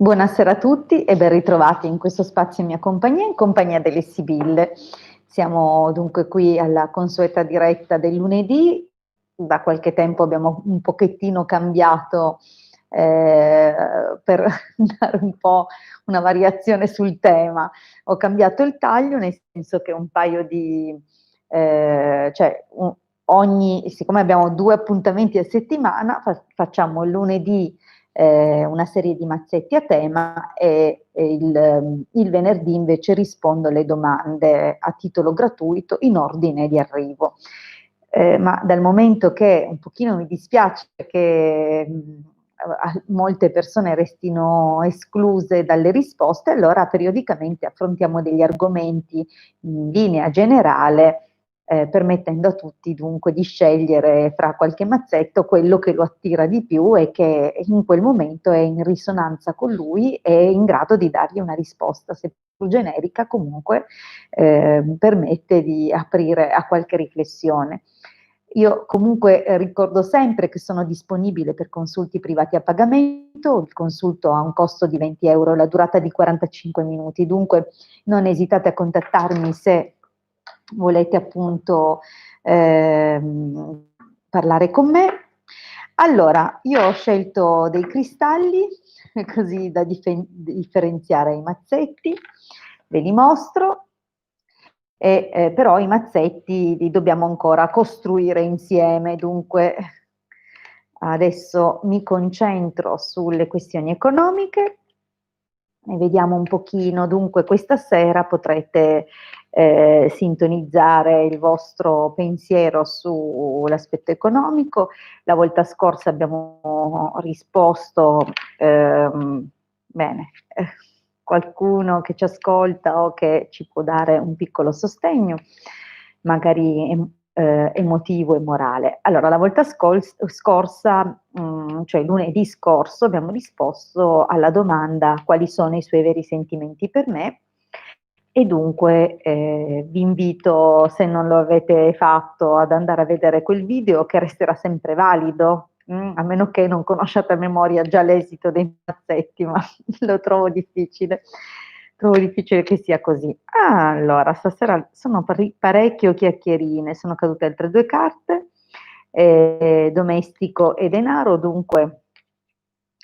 Buonasera a tutti e ben ritrovati in questo spazio in mia compagnia, in compagnia delle Sibille. Siamo dunque qui alla consueta diretta del lunedì. Da qualche tempo abbiamo un pochettino cambiato per dare un po' una variazione sul tema. Ho cambiato il taglio, nel senso che un paio di siccome abbiamo 2 appuntamenti a settimana, facciamo il lunedì una serie di mazzetti a tema e il venerdì invece rispondo alle domande a titolo gratuito in ordine di arrivo. Ma dal momento che un pochino mi dispiace che molte persone restino escluse dalle risposte, allora periodicamente affrontiamo degli argomenti in linea generale, permettendo a tutti dunque di scegliere fra qualche mazzetto quello che lo attira di più e che in quel momento è in risonanza con lui e in grado di dargli una risposta, seppur generica, comunque permette di aprire a qualche riflessione. Io comunque ricordo sempre che sono disponibile per consulti privati a pagamento, il consulto ha un costo di 20 euro, la durata di 45 minuti, dunque non esitate a contattarmi se volete appunto parlare con me. Allora, io ho scelto dei cristalli così da differenziare i mazzetti, ve li mostro. Però i mazzetti li dobbiamo ancora costruire insieme, dunque adesso mi concentro sulle questioni economiche e vediamo un pochino. Dunque questa sera potrete sintonizzare il vostro pensiero sull'aspetto economico. La volta scorsa abbiamo risposto, bene, qualcuno che ci ascolta o che ci può dare un piccolo sostegno, magari emotivo e morale. Allora, la volta scorsa, cioè lunedì scorso, abbiamo risposto alla domanda quali sono i suoi veri sentimenti per me e dunque vi invito, se non lo avete fatto, ad andare a vedere quel video che resterà sempre valido, a meno che non conosciate a memoria già l'esito dei mazzetti, ma lo trovo difficile. Trovo difficile che sia così. Allora, stasera sono parecchio chiacchierine, sono cadute altre 2 carte, domestico e denaro, dunque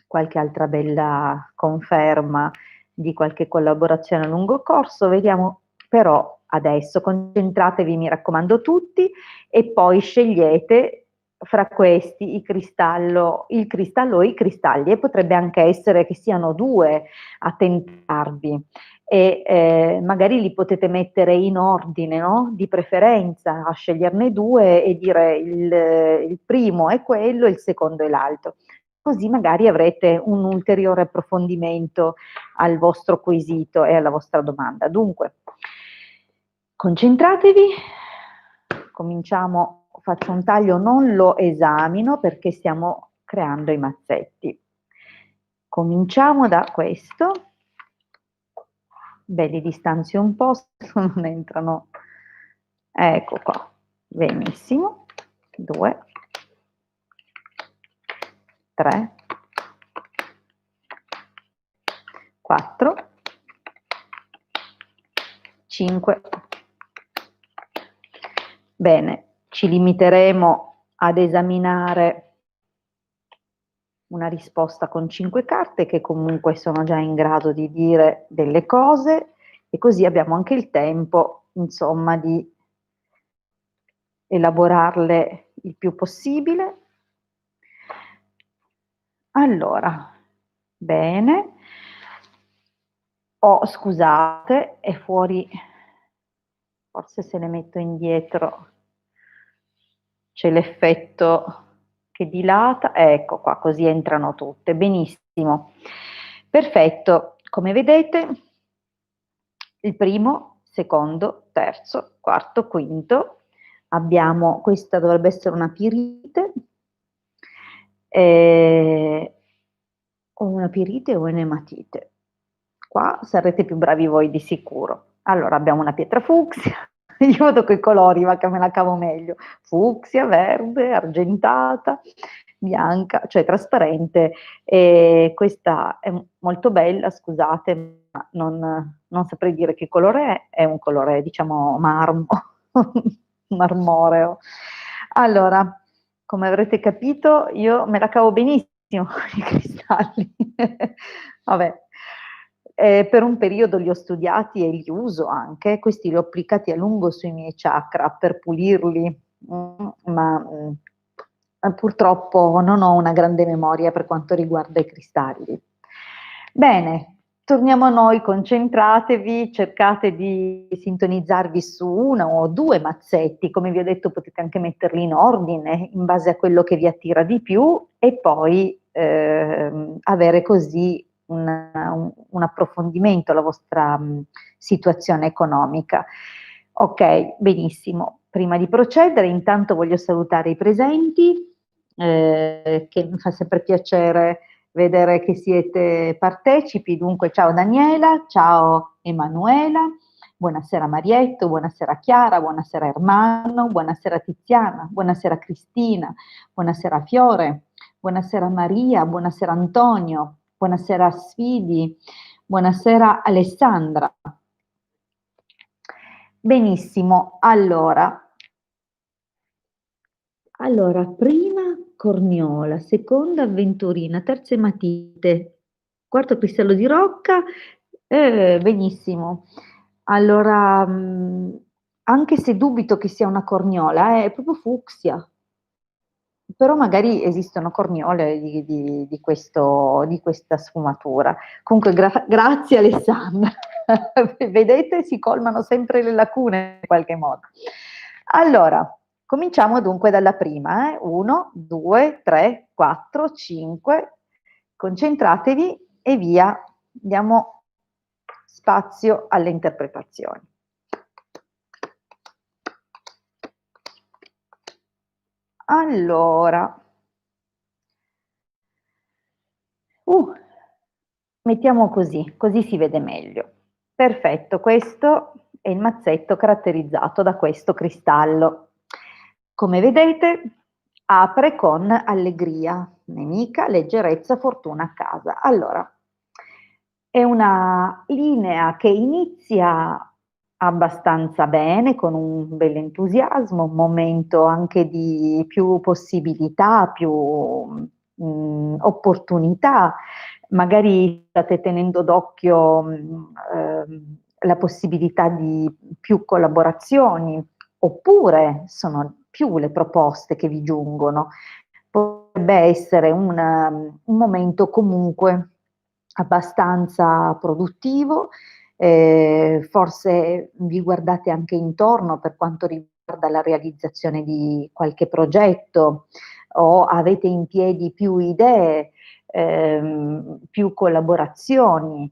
qualche altra bella conferma di qualche collaborazione a lungo corso. Vediamo però adesso, concentratevi, mi raccomando tutti, e poi scegliete fra questi il cristallo o i cristalli, e potrebbe anche essere che siano 2 a tentarvi e magari li potete mettere in ordine, no? Di preferenza, a sceglierne 2 e dire il primo è quello, il secondo è l'altro. Così magari avrete un ulteriore approfondimento al vostro quesito e alla vostra domanda. Dunque, concentratevi, cominciamo, faccio un taglio, non lo esamino perché stiamo creando i mazzetti. Cominciamo da questo, beh, li distanzio un po', se non entrano, ecco qua, benissimo, 2, 3, 4, 5. Bene, ci limiteremo ad esaminare una risposta con 5 carte che comunque sono già in grado di dire delle cose e così abbiamo anche il tempo, insomma, di elaborarle il più possibile. Allora, bene. Oh, scusate, è fuori, forse se le metto indietro c'è l'effetto che dilata, ecco qua, così entrano tutte, benissimo. Perfetto, come vedete, il primo, secondo, terzo, quarto, quinto, abbiamo, questa dovrebbe essere una pirite, o una pirite o un'ematite. Qua sarete più bravi voi di sicuro. Allora abbiamo una pietra fucsia, io vado con i colori ma che me la cavo meglio, fucsia, verde, argentata, bianca, cioè trasparente, e questa è molto bella, scusate, ma non saprei dire che colore è un colore, diciamo, marmo, marmoreo. Allora, come avrete capito, io me la cavo benissimo con i cristalli. Vabbè, per un periodo li ho studiati e li uso anche, questi li ho applicati a lungo sui miei chakra per pulirli, ma purtroppo non ho una grande memoria per quanto riguarda i cristalli. Bene, torniamo a noi, concentratevi, cercate di sintonizzarvi su uno o due mazzetti, come vi ho detto potete anche metterli in ordine in base a quello che vi attira di più e poi avere così un approfondimento alla vostra situazione economica. Ok, benissimo. Prima di procedere, intanto voglio salutare i presenti, che mi fa sempre piacere vedere che siete partecipi. Dunque, ciao Daniela, ciao Emanuela, buonasera Marietto, buonasera Chiara, buonasera Ermanno, buonasera Tiziana, buonasera Cristina, buonasera Fiore, buonasera Maria, buonasera Antonio, buonasera Sfidi, buonasera Alessandra. Benissimo, allora, prima corniola, seconda avventurina, terza ematite, quarto cristallo di rocca, benissimo. Allora, anche se dubito che sia una corniola, è proprio fucsia, però magari esistono corniole di questa sfumatura. Comunque, grazie Alessandra. Vedete, si colmano sempre le lacune in qualche modo. Allora, cominciamo dunque dalla prima. 1, 2, 3, 4, 5. Concentratevi e via. Diamo spazio alle interpretazioni. Allora, mettiamo così si vede meglio. Perfetto, questo è il mazzetto caratterizzato da questo cristallo. Come vedete, apre con allegria, nemica, leggerezza, fortuna a casa. Allora, è una linea che inizia abbastanza bene, con un bel entusiasmo, un momento anche di più possibilità, più opportunità. Magari state tenendo d'occhio la possibilità di più collaborazioni, oppure sono più le proposte che vi giungono. Potrebbe essere un momento comunque abbastanza produttivo, forse vi guardate anche intorno per quanto riguarda la realizzazione di qualche progetto o avete in piedi più idee, più collaborazioni.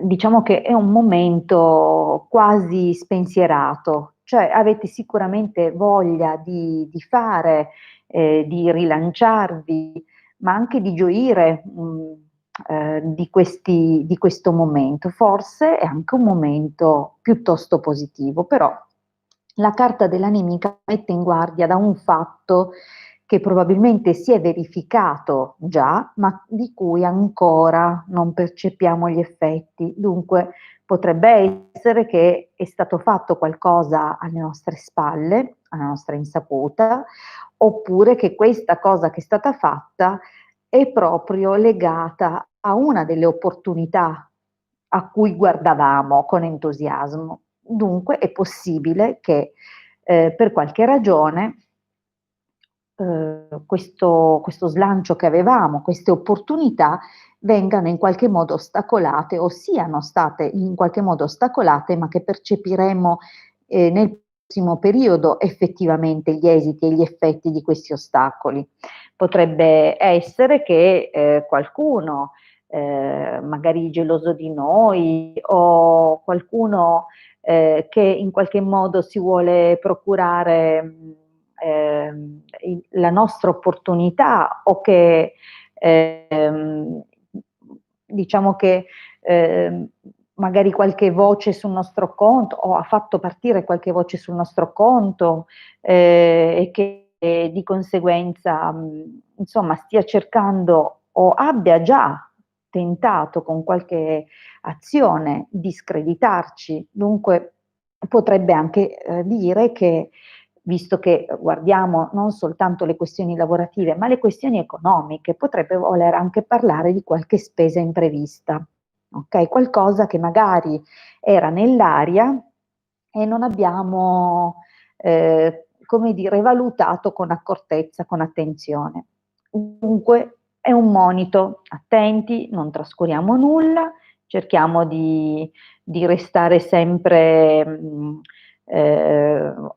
Diciamo che è un momento quasi spensierato, cioè avete sicuramente voglia di fare, di rilanciarvi, ma anche di gioire di questo momento. Forse è anche un momento piuttosto positivo, però la carta della nemica mette in guardia da un fatto che probabilmente si è verificato già, ma di cui ancora non percepiamo gli effetti. Dunque potrebbe essere che è stato fatto qualcosa alle nostre spalle, alla nostra insaputa, oppure che questa cosa che è stata fatta è proprio legata a una delle opportunità a cui guardavamo con entusiasmo. Dunque è possibile che per qualche ragione questo slancio che avevamo, queste opportunità vengano in qualche modo ostacolate o siano state in qualche modo ostacolate, ma che percepiremo nel prossimo periodo effettivamente gli esiti e gli effetti di questi ostacoli. Potrebbe essere che qualcuno, magari geloso di noi o qualcuno che in qualche modo si vuole procurare la nostra opportunità o che diciamo che magari qualche voce sul nostro conto o ha fatto partire qualche voce sul nostro conto e che di conseguenza, insomma, stia cercando o abbia già tentato con qualche azione di screditarci. Dunque potrebbe anche dire che, visto che guardiamo non soltanto le questioni lavorative, ma le questioni economiche, potrebbe voler anche parlare di qualche spesa imprevista, ok? Qualcosa che magari era nell'aria e non abbiamo, come dire, valutato con accortezza, con attenzione. Dunque è un monito, attenti, non trascuriamo nulla, cerchiamo di restare sempre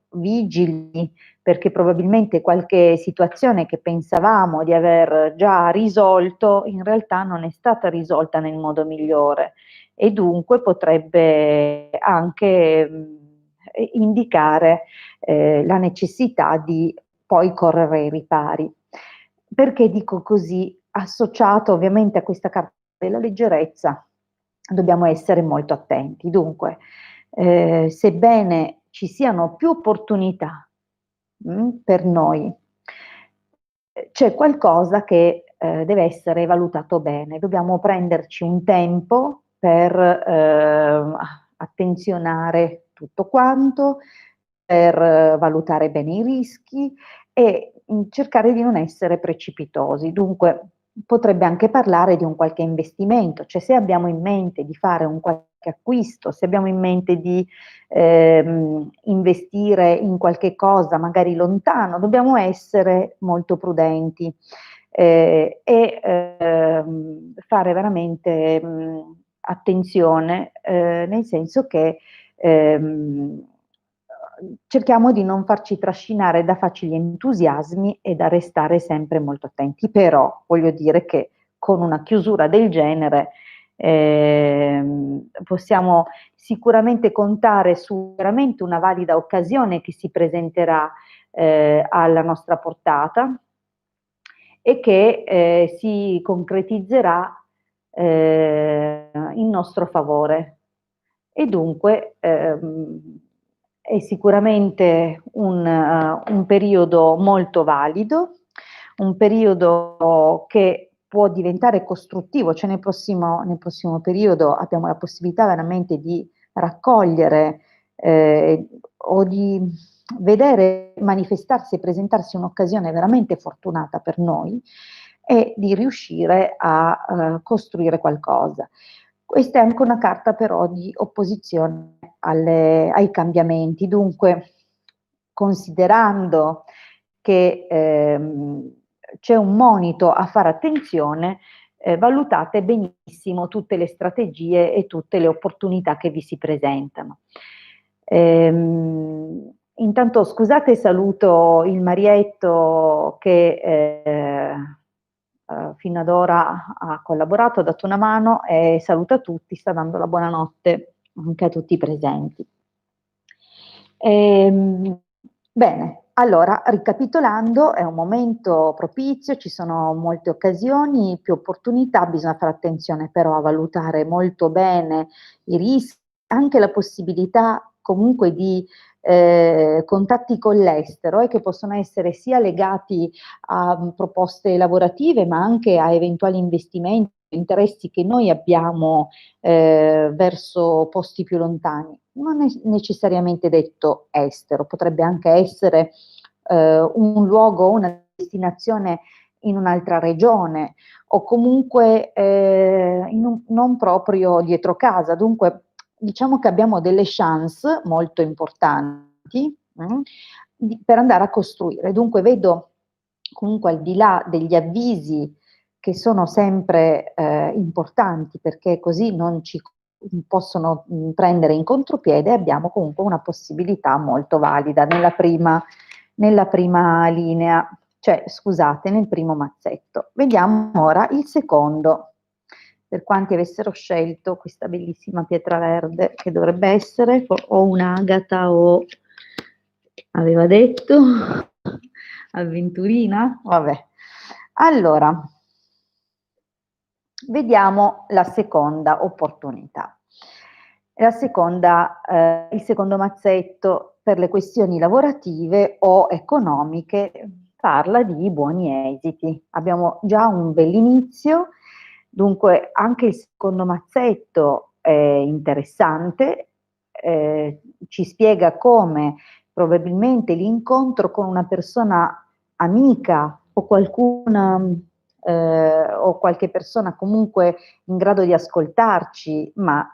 vigili, perché probabilmente qualche situazione che pensavamo di aver già risolto in realtà non è stata risolta nel modo migliore e dunque potrebbe anche indicare la necessità di poi correre ai ripari. Perché dico così? Associato ovviamente a questa carta della leggerezza, dobbiamo essere molto attenti. Dunque, sebbene ci siano più opportunità per noi, c'è qualcosa che deve essere valutato bene. Dobbiamo prenderci un tempo per attenzionare tutto quanto, per valutare bene i rischi e cercare di non essere precipitosi. Dunque, potrebbe anche parlare di un qualche investimento, cioè se abbiamo in mente di fare un qualche acquisto, se abbiamo in mente di investire in qualche cosa magari lontano, dobbiamo essere molto prudenti fare veramente attenzione, nel senso che cerchiamo di non farci trascinare da facili entusiasmi e da restare sempre molto attenti. Però voglio dire che con una chiusura del genere possiamo sicuramente contare su veramente una valida occasione che si presenterà alla nostra portata e che si concretizzerà in nostro favore. E dunque è sicuramente un periodo molto valido, un periodo che può diventare costruttivo, cioè nel prossimo periodo abbiamo la possibilità veramente di raccogliere o di vedere manifestarsi e presentarsi un'occasione veramente fortunata per noi e di riuscire a costruire qualcosa. Questa è anche una carta però di opposizione ai cambiamenti, dunque considerando che c'è un monito a fare attenzione, valutate benissimo tutte le strategie e tutte le opportunità che vi si presentano. Intanto scusate, saluto il Marietto che fino ad ora ha collaborato, ha dato una mano e saluta tutti, sta dando la buonanotte anche a tutti i presenti. Bene, allora ricapitolando, è un momento propizio, ci sono molte occasioni, più opportunità, bisogna fare attenzione però a valutare molto bene i rischi, anche la possibilità comunque di contatti con l'estero che possono essere sia legati a proposte lavorative ma anche a eventuali investimenti, interessi che noi abbiamo verso posti più lontani. Non è necessariamente detto estero, potrebbe anche essere un luogo, una destinazione in un'altra regione o comunque non proprio dietro casa. Dunque diciamo che abbiamo delle chance molto importanti per andare a costruire. Dunque vedo comunque al di là degli avvisi che sono sempre importanti perché così non ci possono prendere in contropiede, abbiamo comunque una possibilità molto valida nella prima linea, cioè scusate, nel primo mazzetto. Vediamo ora il secondo, per quanti avessero scelto questa bellissima pietra verde che dovrebbe essere o un'agata o aveva detto avventurina, vabbè. Allora, vediamo la seconda opportunità. Il secondo mazzetto per le questioni lavorative o economiche parla di buoni esiti. Abbiamo già un bell'inizio, dunque anche il secondo mazzetto è interessante, ci spiega come probabilmente l'incontro con una persona amica o qualcuna o qualche persona comunque in grado di ascoltarci, ma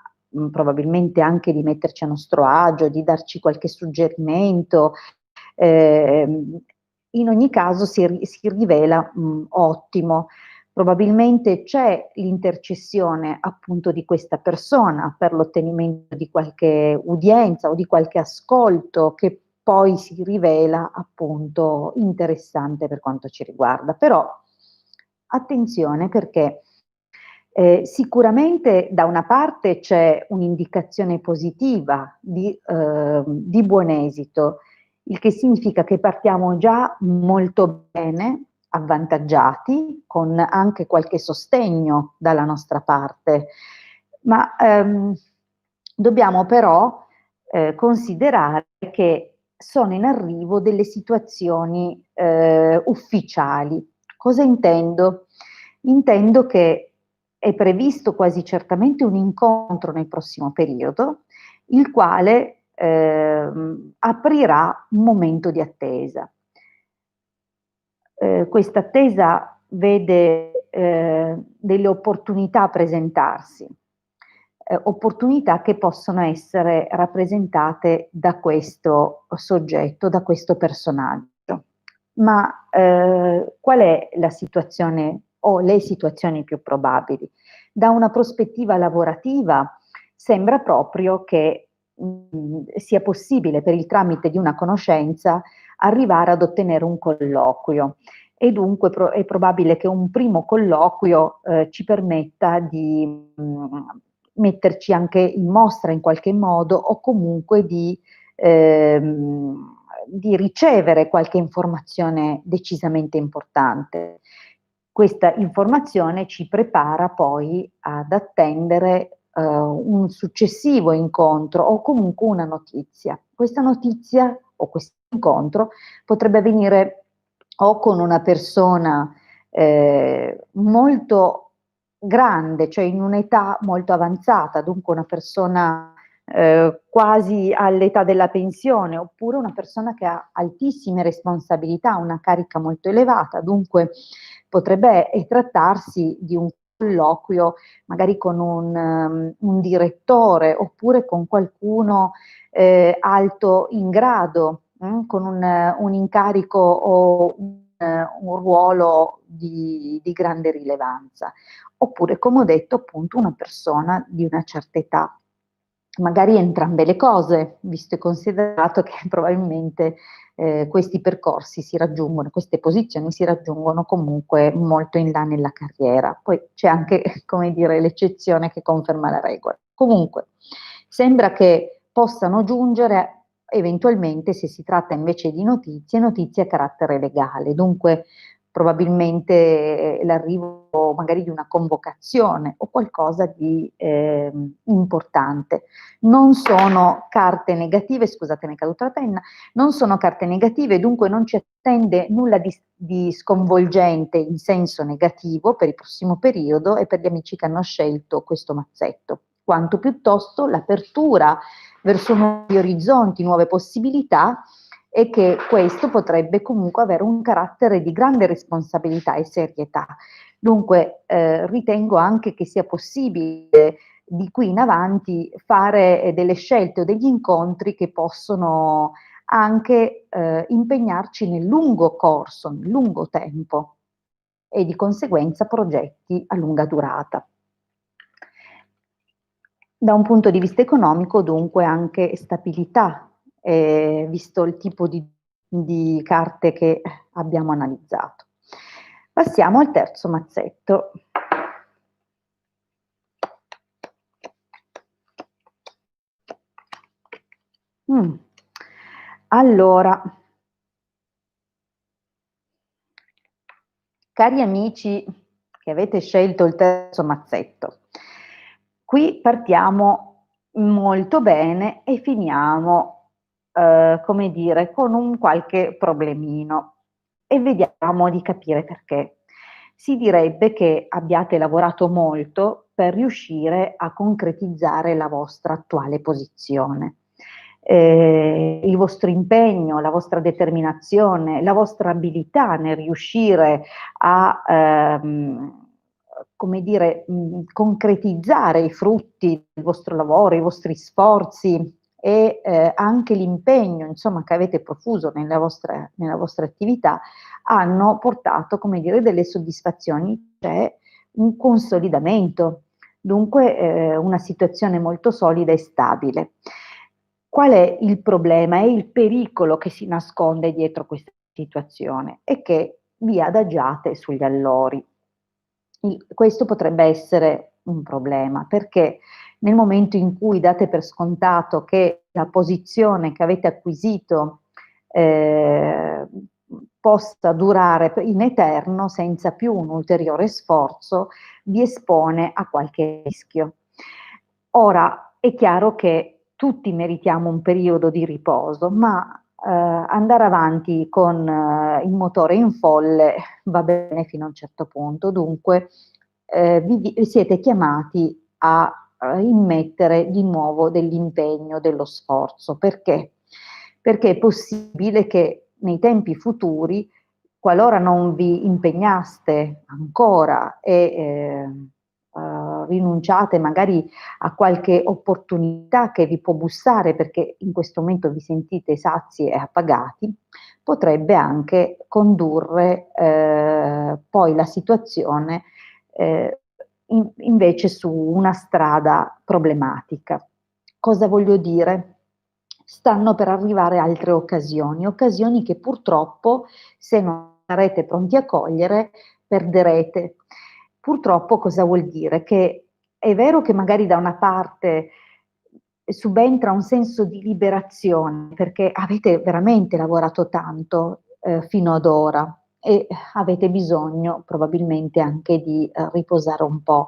probabilmente anche di metterci a nostro agio, di darci qualche suggerimento, in ogni caso si rivela ottimo. Probabilmente c'è l'intercessione appunto di questa persona per l'ottenimento di qualche udienza o di qualche ascolto che poi si rivela appunto interessante per quanto ci riguarda. Però attenzione perché sicuramente da una parte c'è un'indicazione positiva di buon esito, il che significa che partiamo già molto bene, avvantaggiati, con anche qualche sostegno dalla nostra parte, ma dobbiamo però considerare che sono in arrivo delle situazioni ufficiali. Cosa intendo? Intendo che è previsto quasi certamente un incontro nel prossimo periodo, il quale aprirà un momento di attesa. Questa attesa vede delle opportunità presentarsi, opportunità che possono essere rappresentate da questo soggetto, da questo personaggio. Ma qual è la situazione o le situazioni più probabili? Da una prospettiva lavorativa sembra proprio che sia possibile per il tramite di una conoscenza arrivare ad ottenere un colloquio e dunque è probabile che un primo colloquio ci permetta di metterci anche in mostra in qualche modo o comunque di ricevere qualche informazione decisamente importante. Questa informazione ci prepara poi ad attendere un successivo incontro o comunque una notizia. Questa notizia o questo incontro potrebbe avvenire o con una persona molto grande, cioè in un'età molto avanzata, dunque una persona quasi all'età della pensione, oppure una persona che ha altissime responsabilità, una carica molto elevata, dunque potrebbe trattarsi di un colloquio magari con un direttore oppure con qualcuno alto in grado, con un incarico o un ruolo di grande rilevanza, oppure, come ho detto, appunto una persona di una certa età. Magari entrambe le cose, visto e considerato che probabilmente questi percorsi si raggiungono, queste posizioni si raggiungono comunque molto in là nella carriera. Poi c'è anche, come dire, l'eccezione che conferma la regola. Comunque, sembra che possano giungere eventualmente, se si tratta invece di notizie, notizie a carattere legale. Dunque, probabilmente l'arrivo magari di una convocazione o qualcosa di importante. Non sono carte negative, scusate mi è caduta la penna, non sono carte negative, dunque non ci attende nulla di sconvolgente in senso negativo per il prossimo periodo e per gli amici che hanno scelto questo mazzetto, quanto piuttosto l'apertura verso nuovi orizzonti, nuove possibilità e che questo potrebbe comunque avere un carattere di grande responsabilità e serietà. Dunque ritengo anche che sia possibile di qui in avanti fare delle scelte o degli incontri che possono anche impegnarci nel lungo corso, nel lungo tempo e di conseguenza progetti a lunga durata. Da un punto di vista economico dunque anche stabilità, visto il tipo di carte che abbiamo analizzato. Passiamo al terzo mazzetto. Allora, cari amici che avete scelto il terzo mazzetto, qui partiamo molto bene e finiamo come dire, con un qualche problemino e vediamo di capire perché. Si direbbe che abbiate lavorato molto per riuscire a concretizzare la vostra attuale posizione. Il vostro impegno, la vostra determinazione, la vostra abilità nel riuscire a come dire, concretizzare i frutti del vostro lavoro, i vostri sforzi e anche l'impegno, insomma, che avete profuso nella vostra attività, hanno portato, come dire, delle soddisfazioni, c'è un consolidamento, dunque una situazione molto solida e stabile. Qual è il problema e il pericolo che si nasconde dietro questa situazione? È che vi adagiate sugli allori. Questo potrebbe essere un problema, perché nel momento in cui date per scontato che la posizione che avete acquisito eh, possa durare in eterno senza più un ulteriore sforzo, vi espone a qualche rischio. Ora, è chiaro che tutti meritiamo un periodo di riposo, ma andare avanti con il motore in folle va bene fino a un certo punto, dunque vi siete chiamati a immettere di nuovo dell'impegno, dello sforzo. Perché? Perché è possibile che nei tempi futuri, qualora non vi impegnaste ancora e rinunciate magari a qualche opportunità che vi può bussare perché in questo momento vi sentite sazi e appagati, potrebbe anche condurre poi la situazione invece su una strada problematica. Cosa voglio dire? Stanno per arrivare altre occasioni che purtroppo, se non sarete pronti a cogliere, perderete. Purtroppo cosa vuol dire? Che è vero che magari da una parte subentra un senso di liberazione, perché avete veramente lavorato tanto fino ad ora e avete bisogno probabilmente anche di riposare un po'.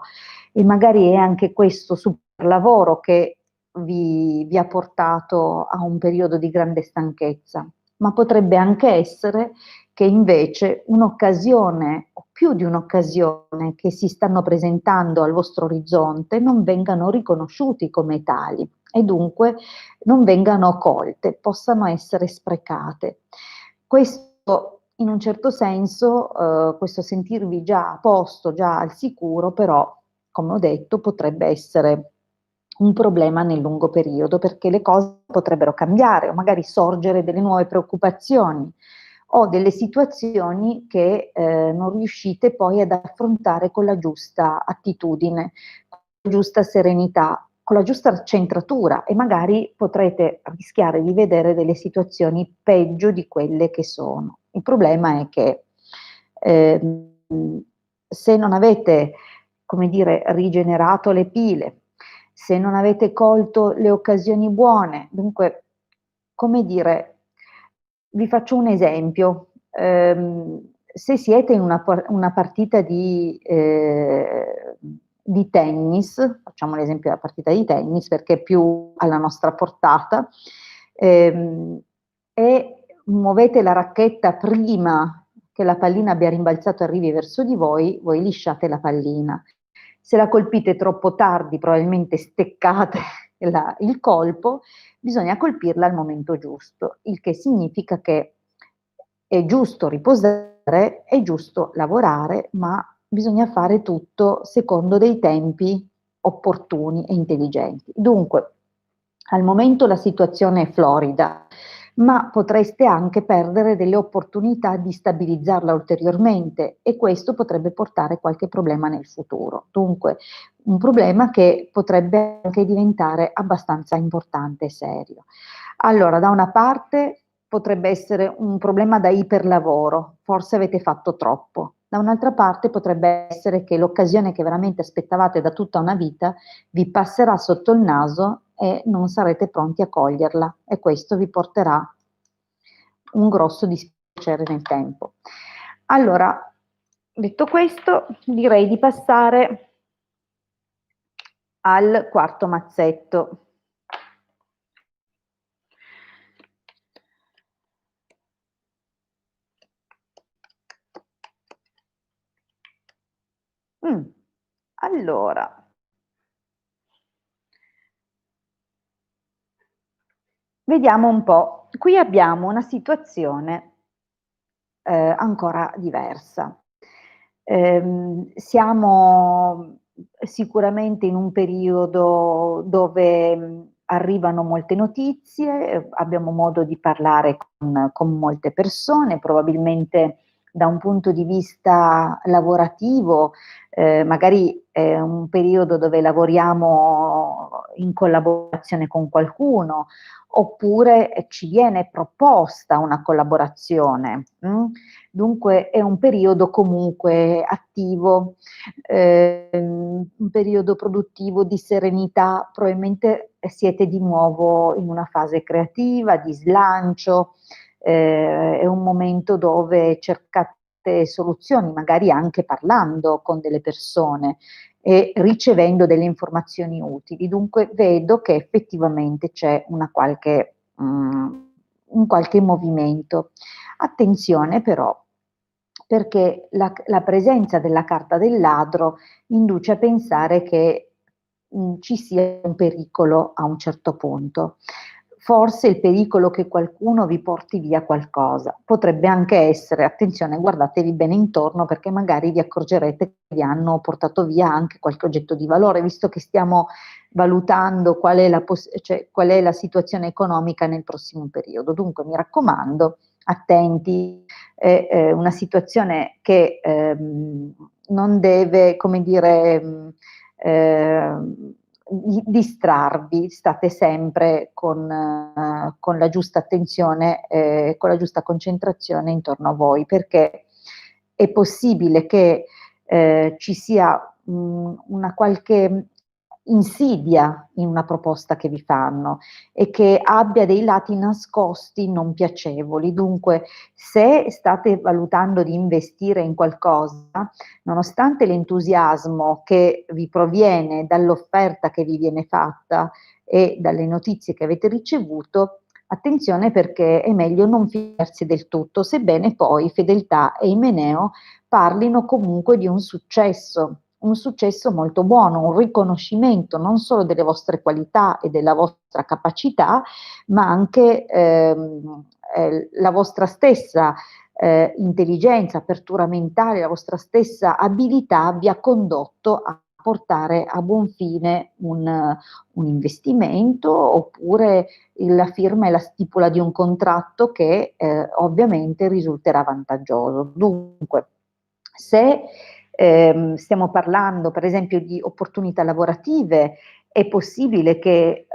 E magari è anche questo super lavoro che vi ha portato a un periodo di grande stanchezza, ma potrebbe anche essere che invece un'occasione o più di un'occasione che si stanno presentando al vostro orizzonte non vengano riconosciuti come tali e dunque non vengano colte, possano essere sprecate. Questo in un certo senso, questo sentirvi già a posto, già al sicuro, però, come ho detto, potrebbe essere un problema nel lungo periodo perché le cose potrebbero cambiare o magari sorgere delle nuove preoccupazioni o delle situazioni che non riuscite poi ad affrontare con la giusta attitudine, con la giusta serenità, con la giusta centratura e magari potrete rischiare di vedere delle situazioni peggio di quelle che sono. Il problema è che se non avete, come dire, rigenerato le pile, se non avete colto le occasioni buone, dunque, come dire, vi faccio un esempio. Se siete in una partita di tennis, facciamo l'esempio della partita di tennis perché è più alla nostra portata, ehm, e muovete la racchetta prima che la pallina abbia rimbalzato e arrivi verso di voi, voi lisciate la pallina. Se la colpite troppo tardi, probabilmente steccate il colpo, bisogna colpirla al momento giusto, il che significa che è giusto riposare, è giusto lavorare, ma bisogna fare tutto secondo dei tempi opportuni e intelligenti. Dunque, al momento la situazione è florida, ma potreste anche perdere delle opportunità di stabilizzarla ulteriormente e questo potrebbe portare qualche problema nel futuro. Dunque, un problema che potrebbe anche diventare abbastanza importante e serio. Allora, da una parte potrebbe essere un problema da iperlavoro, forse avete fatto troppo. Da un'altra parte potrebbe essere che l'occasione che veramente aspettavate da tutta una vita vi passerà sotto il naso e non sarete pronti a coglierla e questo vi porterà un grosso dispiacere nel tempo. Allora, detto questo, direi di passare al quarto mazzetto. Mh. Allora, vediamo un po'. Qui abbiamo una situazione ancora diversa. Siamo sicuramente in un periodo dove, arrivano molte notizie, abbiamo modo di parlare con molte persone, probabilmente da un punto di vista lavorativo, magari è un periodo dove lavoriamo in collaborazione con qualcuno, oppure, ci viene proposta una collaborazione, Dunque è un periodo comunque attivo, un periodo produttivo di serenità, probabilmente siete di nuovo in una fase creativa, di slancio, è un momento dove cercate soluzioni, magari anche parlando con delle persone e ricevendo delle informazioni utili. Dunque vedo che effettivamente c'è un qualche movimento. Attenzione però, perché la presenza della carta del ladro induce a pensare che, ci sia un pericolo a un certo punto. Forse il pericolo che qualcuno vi porti via qualcosa. Potrebbe anche essere, attenzione, guardatevi bene intorno perché magari vi accorgerete che vi hanno portato via anche qualche oggetto di valore, visto che stiamo valutando qual è la situazione economica nel prossimo periodo. Dunque mi raccomando, attenti, è una situazione che, non deve, come dire, distrarvi, state sempre con la giusta attenzione, con la giusta concentrazione intorno a voi, perché è possibile che, ci sia, una qualche insidia in una proposta che vi fanno e che abbia dei lati nascosti non piacevoli. Dunque, se state valutando di investire in qualcosa, nonostante l'entusiasmo che vi proviene dall'offerta che vi viene fatta e dalle notizie che avete ricevuto, attenzione perché è meglio non fidarsi del tutto, sebbene poi fedeltà e imeneo parlino comunque di un successo molto buono, un riconoscimento non solo delle vostre qualità e della vostra capacità, ma anche la vostra stessa intelligenza, apertura mentale, la vostra stessa abilità vi ha condotto a portare a buon fine un investimento oppure la firma e la stipula di un contratto che ovviamente risulterà vantaggioso. Dunque, se stiamo parlando per esempio di opportunità lavorative, è possibile che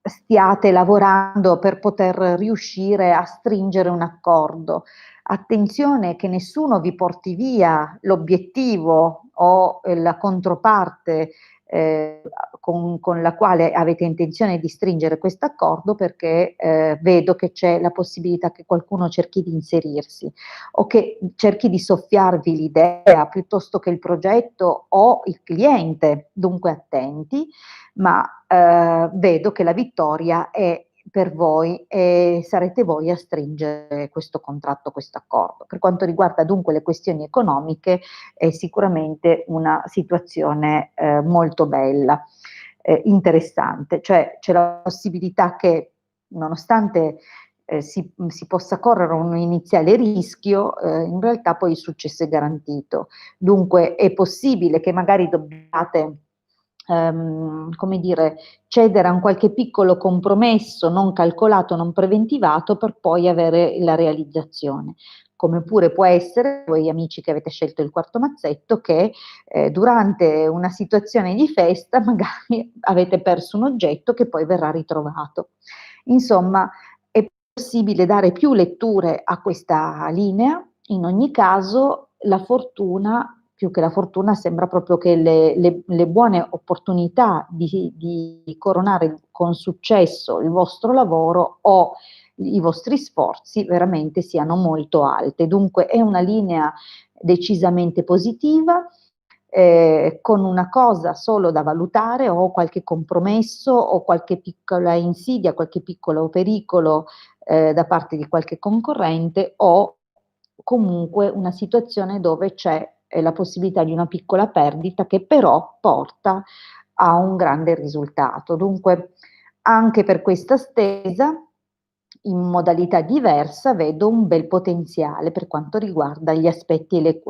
stiate lavorando per poter riuscire a stringere un accordo. Attenzione che nessuno vi porti via l'obiettivo o la controparte con la quale avete intenzione di stringere questo accordo perché vedo che c'è la possibilità che qualcuno cerchi di inserirsi o che cerchi di soffiarvi l'idea piuttosto che il progetto o il cliente. Dunque attenti, ma vedo che la vittoria è per voi e sarete voi a stringere questo contratto, questo accordo. Per quanto riguarda dunque le questioni economiche, è sicuramente una situazione molto bella, interessante, cioè c'è la possibilità che nonostante si possa correre un iniziale rischio, in realtà poi il successo è garantito. Dunque è possibile che magari dobbiate come dire, cedere a un qualche piccolo compromesso non calcolato, non preventivato, per poi avere la realizzazione. Come pure può essere, voi amici che avete scelto il quarto mazzetto, che durante una situazione di festa magari avete perso un oggetto che poi verrà ritrovato. Insomma, è possibile dare più letture a questa linea, in ogni caso la fortuna più che la fortuna sembra proprio che le buone opportunità di coronare con successo il vostro lavoro o i vostri sforzi veramente siano molto alte. Dunque è una linea decisamente positiva, con una cosa solo da valutare o qualche compromesso o qualche piccola insidia, qualche piccolo pericolo, da parte di qualche concorrente o comunque una situazione dove c'è la possibilità di una piccola perdita che però porta a un grande risultato. Dunque, anche per questa stesa, in modalità diversa, vedo un bel potenziale per quanto riguarda gli aspetti e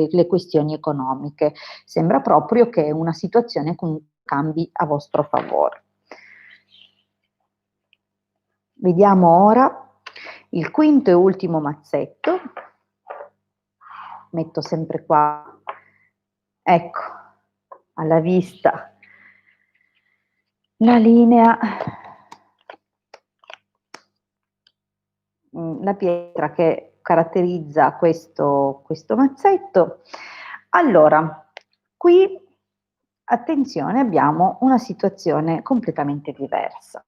le questioni economiche. Sembra proprio che una situazione comunque cambi a vostro favore. Vediamo ora il quinto e ultimo mazzetto. Metto sempre qua, ecco, alla vista la linea, la pietra che caratterizza questo mazzetto. Allora, qui, attenzione, abbiamo una situazione completamente diversa.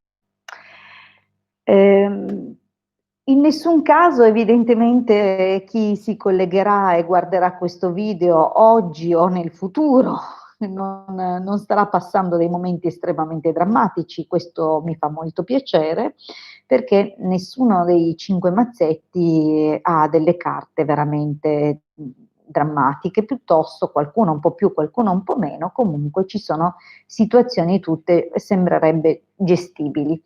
In nessun caso, evidentemente, chi si collegherà e guarderà questo video oggi o nel futuro non starà passando dei momenti estremamente drammatici. Questo mi fa molto piacere, perché nessuno dei 5 mazzetti ha delle carte veramente drammatiche, piuttosto qualcuno un po' più, qualcuno un po' meno, comunque ci sono situazioni tutte, sembrerebbe, gestibili.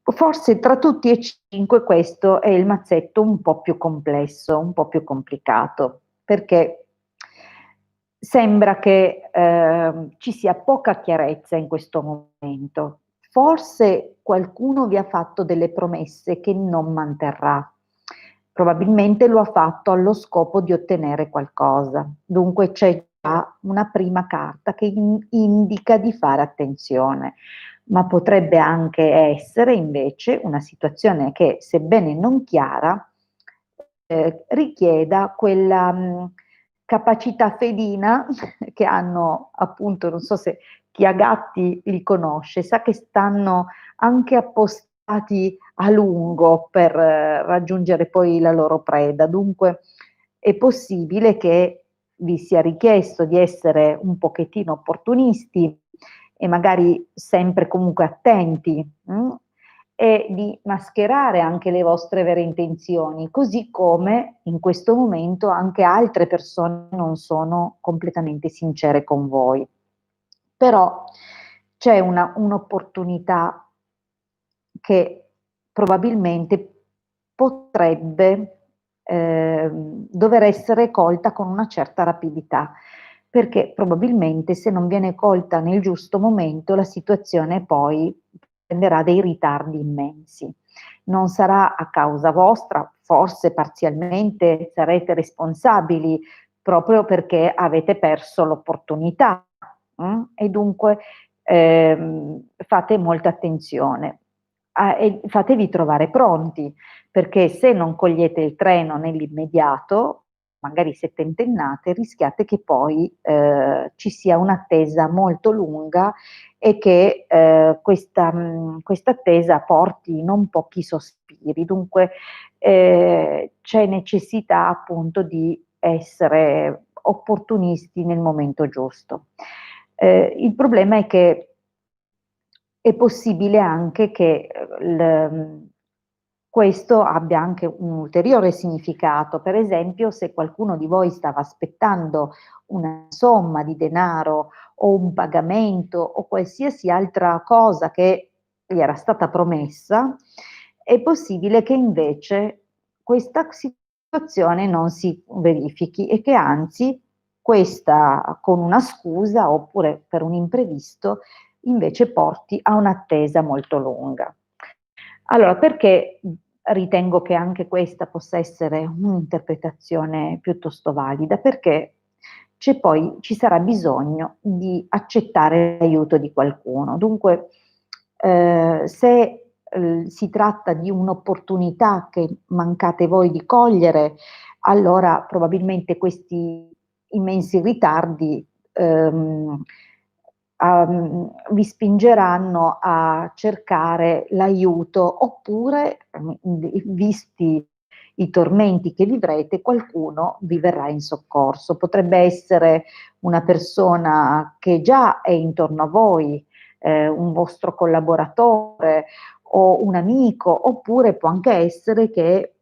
Forse tra tutti e 5 questo è il mazzetto un po' più complesso, un po' più complicato, perché sembra che ci sia poca chiarezza in questo momento. Forse qualcuno vi ha fatto delle promesse che non manterrà. Probabilmente lo ha fatto allo scopo di ottenere qualcosa. Dunque c'è già una prima carta che indica di fare attenzione, ma potrebbe anche essere invece una situazione che, sebbene non chiara, richieda quella capacità felina che hanno, appunto, non so se chi ha gatti li conosce, sa che stanno anche appostati a lungo per raggiungere poi la loro preda. Dunque è possibile che vi sia richiesto di essere un pochettino opportunisti e magari sempre comunque attenti, e di mascherare anche le vostre vere intenzioni, così come in questo momento anche altre persone non sono completamente sincere con voi. Però c'è un'opportunità che probabilmente potrebbe dover essere colta con una certa rapidità, perché probabilmente se non viene colta nel giusto momento la situazione poi prenderà dei ritardi immensi. Non sarà a causa vostra, forse parzialmente sarete responsabili proprio perché avete perso l'opportunità, e dunque fate molta attenzione. E fatevi trovare pronti, perché se non cogliete il treno nell'immediato, magari se tentennate, rischiate che poi ci sia un'attesa molto lunga e che questa attesa porti non pochi sospiri. Dunque c'è necessità appunto di essere opportunisti nel momento giusto. Il problema è che è possibile anche che questo abbia anche un ulteriore significato. Per esempio, se qualcuno di voi stava aspettando una somma di denaro o un pagamento o qualsiasi altra cosa che gli era stata promessa, è possibile che invece questa situazione non si verifichi e che anzi questa, con una scusa oppure per un imprevisto, invece porti a un'attesa molto lunga. Allora, perché ritengo che anche questa possa essere un'interpretazione piuttosto valida? Perché ci sarà bisogno di accettare l'aiuto di qualcuno. Dunque, se si tratta di un'opportunità che mancate voi di cogliere, allora probabilmente questi immensi ritardi vi spingeranno a cercare l'aiuto oppure, visti i tormenti che vivrete, qualcuno vi verrà in soccorso. Potrebbe essere una persona che già è intorno a voi, un vostro collaboratore o un amico, oppure può anche essere che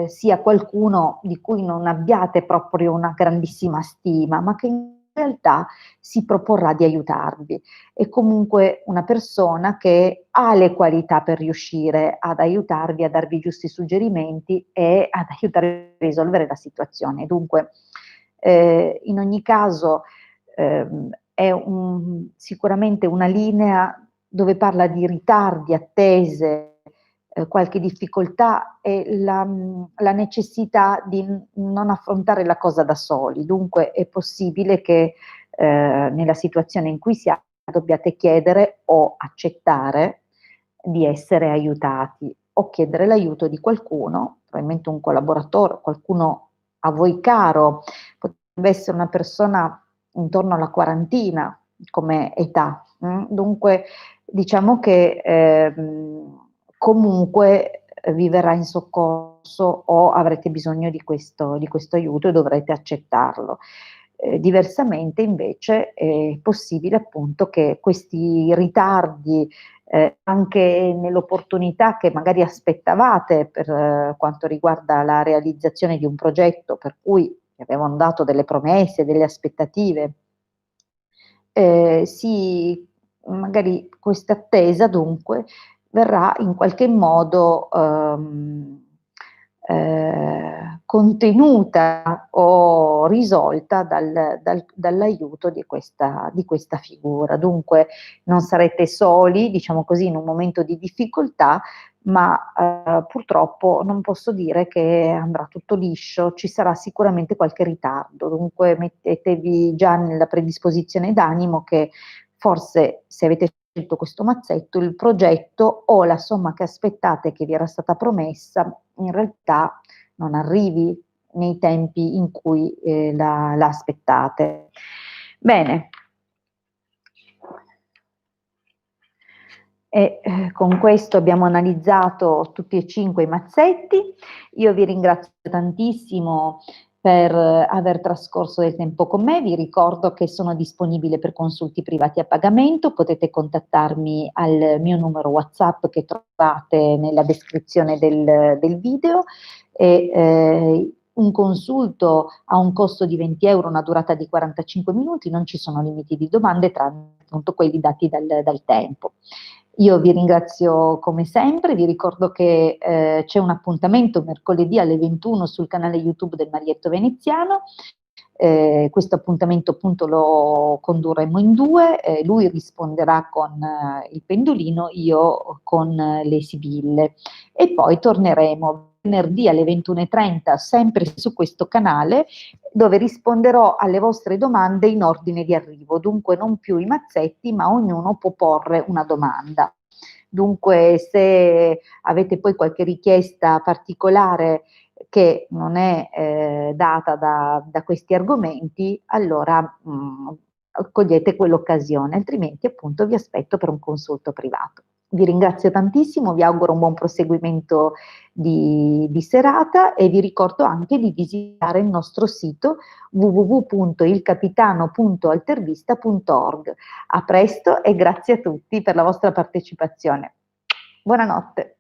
sia qualcuno di cui non abbiate proprio una grandissima stima, ma che in realtà si proporrà di aiutarvi. È comunque una persona che ha le qualità per riuscire ad aiutarvi, a darvi i giusti suggerimenti e ad aiutare a risolvere la situazione. Dunque, in ogni caso, è sicuramente una linea dove parla di ritardi, attese, qualche difficoltà e la necessità di non affrontare la cosa da soli. Dunque è possibile che nella situazione in cui siate dobbiate chiedere o accettare di essere aiutati o chiedere l'aiuto di qualcuno, probabilmente un collaboratore, qualcuno a voi caro, potrebbe essere una persona intorno alla quarantina come età. Dunque diciamo che comunque vi verrà in soccorso o avrete bisogno di questo aiuto e dovrete accettarlo. Diversamente invece è possibile appunto che questi ritardi anche nell'opportunità che magari aspettavate per quanto riguarda la realizzazione di un progetto per cui vi avevano dato delle promesse, delle aspettative, magari questa attesa dunque verrà in qualche modo contenuta o risolta dall'aiuto di questa figura. Dunque non sarete soli, diciamo così, in un momento di difficoltà, ma purtroppo non posso dire che andrà tutto liscio, ci sarà sicuramente qualche ritardo, dunque mettetevi già nella predisposizione d'animo che forse se avete scelto questo mazzetto, il progetto o la somma che aspettate che vi era stata promessa in realtà non arrivi nei tempi in cui la aspettate. Bene. E con questo abbiamo analizzato tutti e 5 i mazzetti. Io vi ringrazio tantissimo per aver trascorso del tempo con me, vi ricordo che sono disponibile per consulti privati a pagamento, potete contattarmi al mio numero WhatsApp che trovate nella descrizione del video e un consulto ha un costo di 20 euro, una durata di 45 minuti, non ci sono limiti di domande tranne appunto quelli dati dal tempo. Io vi ringrazio come sempre, vi ricordo che c'è un appuntamento mercoledì alle 21 sul canale YouTube del Marietto Veneziano, questo appuntamento appunto lo condurremo in due, lui risponderà con il pendolino, io con le sibille e poi torneremo venerdì alle 21:30 sempre su questo canale dove risponderò alle vostre domande in ordine di arrivo, dunque non più i mazzetti, ma ognuno può porre una domanda. Dunque, se avete poi qualche richiesta particolare che non è data da questi argomenti, allora cogliete quell'occasione, altrimenti appunto vi aspetto per un consulto privato. Vi ringrazio tantissimo, vi auguro un buon proseguimento di serata e vi ricordo anche di visitare il nostro sito www.ilcapitano.altervista.org. A presto e grazie a tutti per la vostra partecipazione. Buonanotte.